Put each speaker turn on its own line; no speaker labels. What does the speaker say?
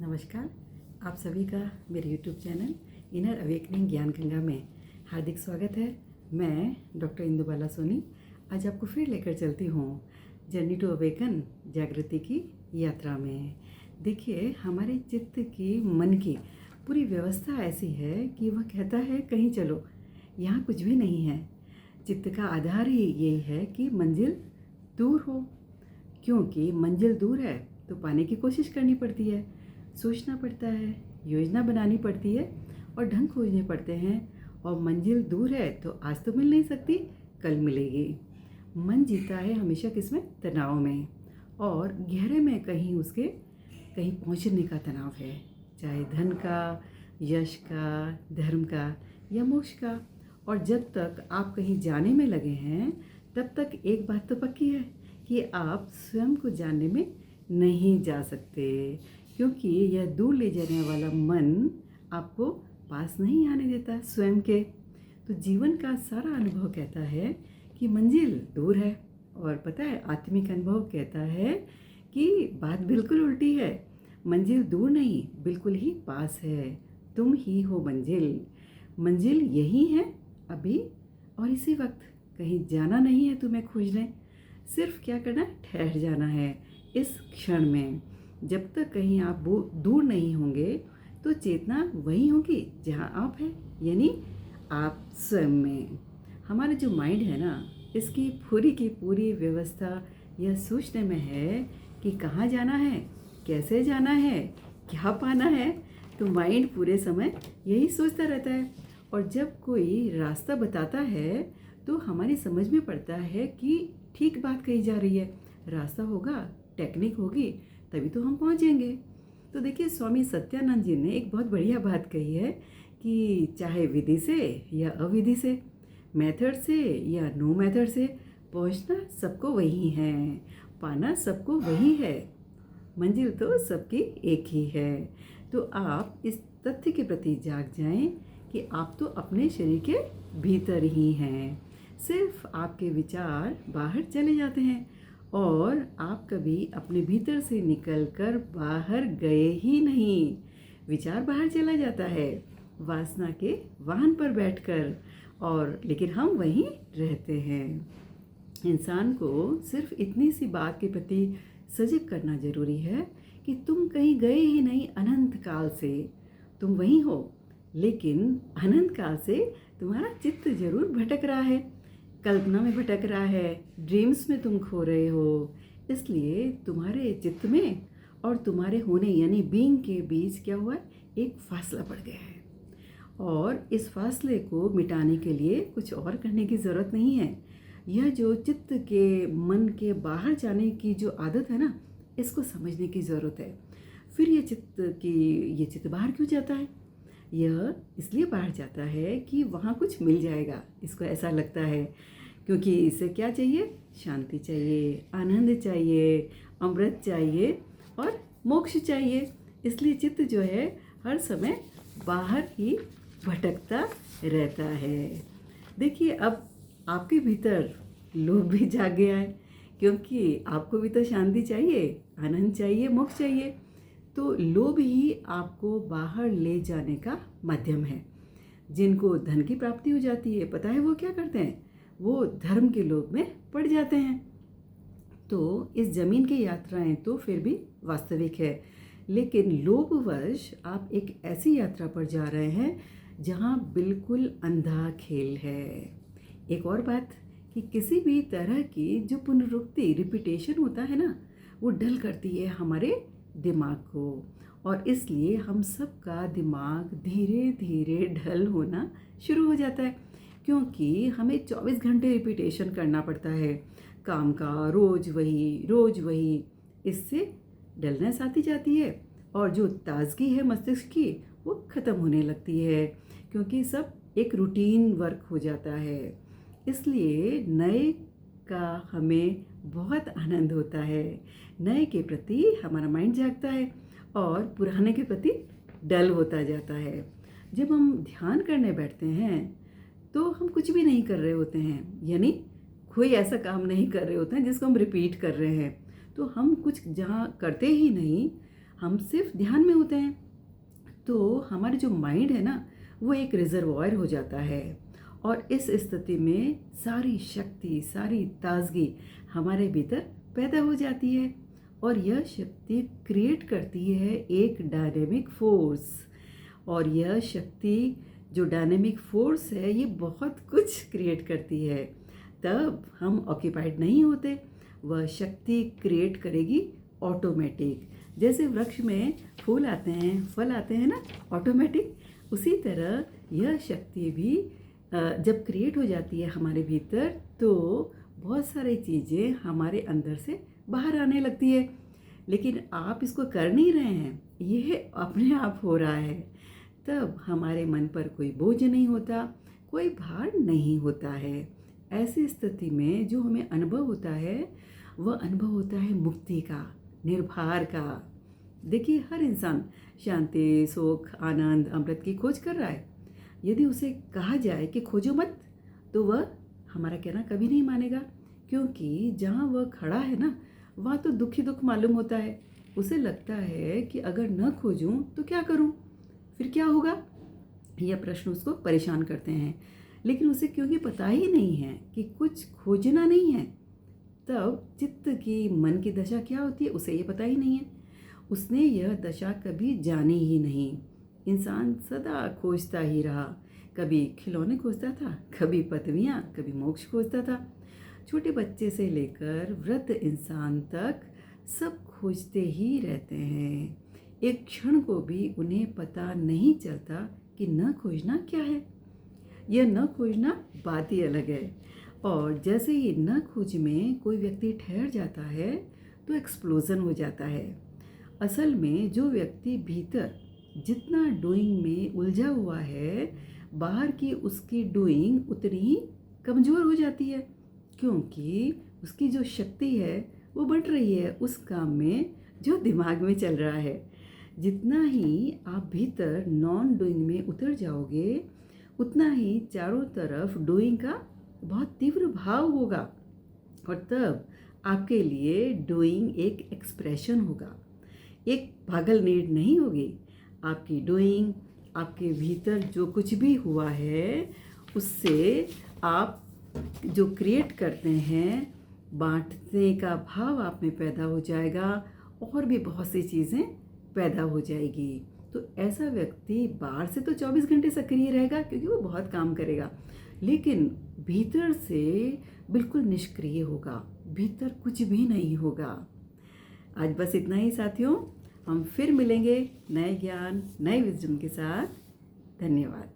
नमस्कार। आप सभी का मेरे यूट्यूब चैनल इनर अवेकनिंग ज्ञान गंगा में हार्दिक स्वागत है। मैं डॉक्टर इंदुबाला सोनी आज आपको फिर लेकर चलती हूँ जर्नी टू अवेकन जागृति की यात्रा में। देखिए, हमारे चित्त की मन की पूरी व्यवस्था ऐसी है कि वह कहता है कहीं चलो, यहाँ कुछ भी नहीं है। चित्त का आधार ही यही है कि मंजिल दूर हो, क्योंकि मंजिल दूर है तो पाने की कोशिश करनी पड़ती है, सोचना पड़ता है, योजना बनानी पड़ती है और ढंग खोजने पड़ते हैं। और मंजिल दूर है तो आज तो मिल नहीं सकती, कल मिलेगी। मन जीता है हमेशा किसमें? तनाव में, और गहरे में कहीं उसके कहीं पहुंचने का तनाव है, चाहे धन का, यश का, धर्म का या मोक्ष का। और जब तक आप कहीं जाने में लगे हैं तब तक एक बात तो पक्की है कि आप स्वयं को जानने में नहीं जा सकते, क्योंकि यह दूर ले जाने वाला मन आपको पास नहीं आने देता स्वयं के। तो जीवन का सारा अनुभव कहता है कि मंजिल दूर है, और पता है आत्मिक अनुभव कहता है कि बात बिल्कुल उल्टी है। मंजिल दूर नहीं, बिल्कुल ही पास है। तुम ही हो मंजिल। मंजिल यही है अभी और इसी वक्त। कहीं जाना नहीं है तुम्हें खोजने, सिर्फ क्या करना, ठहर जाना है इस क्षण में। जब तक कहीं आप वो दूर नहीं होंगे तो चेतना वही होगी जहाँ आप हैं, यानी आप स्वयं में। हमारा जो माइंड है ना, इसकी पूरी की पूरी व्यवस्था यह सोचने में है कि कहाँ जाना है, कैसे जाना है, क्या पाना है। तो माइंड पूरे समय यही सोचता रहता है, और जब कोई रास्ता बताता है तो हमारी समझ में पड़ता है कि ठीक बात कही जा रही है, रास्ता होगा, टेक्निक होगी, तभी तो हम पहुंचेंगे। तो देखिए, स्वामी सत्यानंद जी ने एक बहुत बढ़िया बात कही है कि चाहे विधि से या अविधि से, मेथड से या नो मेथड से, पहुंचना सबको वही है, पाना सबको वही है, मंजिल तो सबकी एक ही है। तो आप इस तथ्य के प्रति जाग जाएं कि आप तो अपने शरीर के भीतर ही हैं। सिर्फ आपके विचार बाहर चले जाते हैं, और आप कभी अपने भीतर से निकलकर बाहर गए ही नहीं। विचार बाहर चला जाता है वासना के वाहन पर बैठकर, और लेकिन हम वहीं रहते हैं। इंसान को सिर्फ इतनी सी बात के प्रति सजग करना जरूरी है कि तुम कहीं गए ही नहीं। अनंत काल से तुम वहीं हो, लेकिन अनंत काल से तुम्हारा चित्त जरूर भटक रहा है, कल्पना में भटक रहा है, ड्रीम्स में तुम खो रहे हो। इसलिए तुम्हारे चित्त में और तुम्हारे होने यानी बीइंग के बीच क्या हुआ, एक फासला पड़ गया है। और इस फासले को मिटाने के लिए कुछ और करने की ज़रूरत नहीं है। यह जो चित्त के मन के बाहर जाने की जो आदत है ना, इसको समझने की ज़रूरत है। फिर ये चित्त बाहर क्यों जाता है? यह इसलिए बाहर जाता है कि वहाँ कुछ मिल जाएगा, इसको ऐसा लगता है, क्योंकि इसे क्या चाहिए? शांति चाहिए, आनंद चाहिए, अमृत चाहिए और मोक्ष चाहिए। इसलिए चित्त जो है हर समय बाहर ही भटकता रहता है। देखिए, अब आपके भीतर लोभ भी जाग गया है, क्योंकि आपको भी तो शांति चाहिए, आनंद चाहिए, मोक्ष चाहिए। तो लोभ ही आपको बाहर ले जाने का माध्यम है। जिनको धन की प्राप्ति हो जाती है, पता है वो क्या करते हैं? वो धर्म के लोभ में पड़ जाते हैं। तो इस जमीन की यात्राएं तो फिर भी वास्तविक है, लेकिन लोभवश आप एक ऐसी यात्रा पर जा रहे हैं जहां बिल्कुल अंधा खेल है। एक और बात कि किसी भी तरह की जो पुनरुक्ति, रिपीटेशन होता है ना, वो डल करती है हमारे दिमाग को, और इसलिए हम सबका दिमाग धीरे धीरे ढल होना शुरू हो जाता है, क्योंकि हमें 24 घंटे रिपीटेशन करना पड़ता है काम का, रोज वही। इससे डलनेस आती जाती है, और जो ताजगी है मस्तिष्क की वो ख़त्म होने लगती है, क्योंकि सब एक रूटीन वर्क हो जाता है। इसलिए नए का हमें बहुत आनंद होता है। नए के प्रति हमारा माइंड जागता है और पुराने के प्रति डल होता जाता है। जब हम ध्यान करने बैठते हैं तो हम कुछ भी नहीं कर रहे होते हैं, यानी कोई ऐसा काम नहीं कर रहे होते हैं जिसको हम रिपीट कर रहे हैं। तो हम कुछ जहाँ करते ही नहीं, हम सिर्फ ध्यान में होते हैं। तो हमारे जो माइंड है ना, वो एक रिजर्वॉयर हो जाता है और इस स्थिति में सारी शक्ति, सारी ताजगी हमारे भीतर पैदा हो जाती है और यह शक्ति क्रिएट करती है एक डायनेमिक फोर्स। और यह शक्ति जो डायनेमिक फोर्स है, ये बहुत कुछ क्रिएट करती है। तब हम ऑक्यूपाइड नहीं होते, वह शक्ति क्रिएट करेगी ऑटोमेटिक। जैसे वृक्ष में फूल आते हैं, फल आते हैं ना, ऑटोमेटिक, उसी तरह यह शक्ति भी जब क्रिएट हो जाती है हमारे भीतर, तो बहुत सारी चीज़ें हमारे अंदर से बाहर आने लगती है। लेकिन आप इसको कर नहीं रहे हैं, यह अपने आप हो रहा है। तब हमारे मन पर कोई बोझ नहीं होता, कोई भार नहीं होता है। ऐसी स्थिति में जो हमें अनुभव होता है, वह अनुभव होता है मुक्ति का, निर्भर का। देखिए, हर इंसान शांति, सुख, आनंद, अमृत की खोज कर रहा है। यदि उसे कहा जाए कि खोजो मत, तो वह हमारा कहना कभी नहीं मानेगा, क्योंकि जहाँ वह खड़ा है ना, वहाँ तो दुख ही दुख मालूम होता है। उसे लगता है कि अगर न खोजूं तो क्या करूं, फिर क्या होगा, यह प्रश्न उसको परेशान करते हैं। लेकिन उसे क्योंकि पता ही नहीं है कि कुछ खोजना नहीं है, तब चित्त की, मन की दशा क्या होती है, उसे ये पता ही नहीं है। उसने यह दशा कभी जानी ही नहीं। इंसान सदा खोजता ही रहा, कभी खिलौने खोजता था, कभी पदवियाँ, कभी मोक्ष खोजता था। छोटे बच्चे से लेकर वृद्ध इंसान तक सब खोजते ही रहते हैं। एक क्षण को भी उन्हें पता नहीं चलता कि न खोजना क्या है। यह न खोजना बात ही अलग है। और जैसे ही न खोज में कोई व्यक्ति ठहर जाता है, तो एक्सप्लोजन हो जाता है। असल में जो व्यक्ति भीतर जितना डूइंग में उलझा हुआ है, बाहर की उसकी डूइंग उतनी ही कमज़ोर हो जाती है, क्योंकि उसकी जो शक्ति है वो बढ़ रही है उस काम में जो दिमाग में चल रहा है। जितना ही आप भीतर नॉन डूइंग में उतर जाओगे, उतना ही चारों तरफ डूइंग का बहुत तीव्र भाव होगा और तब आपके लिए डूइंग एक एक्सप्रेशन होगा, एक पागल नीड नहीं होगी। आपकी डूइंग, आपके भीतर जो कुछ भी हुआ है, उससे आप जो क्रिएट करते हैं, बांटने का भाव आप में पैदा हो जाएगा और भी बहुत सी चीज़ें पैदा हो जाएगी। तो ऐसा व्यक्ति बाहर से तो 24 घंटे सक्रिय रहेगा, क्योंकि वो बहुत काम करेगा, लेकिन भीतर से बिल्कुल निष्क्रिय होगा, भीतर कुछ भी नहीं होगा। आज बस इतना ही साथियों, हम फिर मिलेंगे नए ज्ञान, नए विजडम के साथ। धन्यवाद।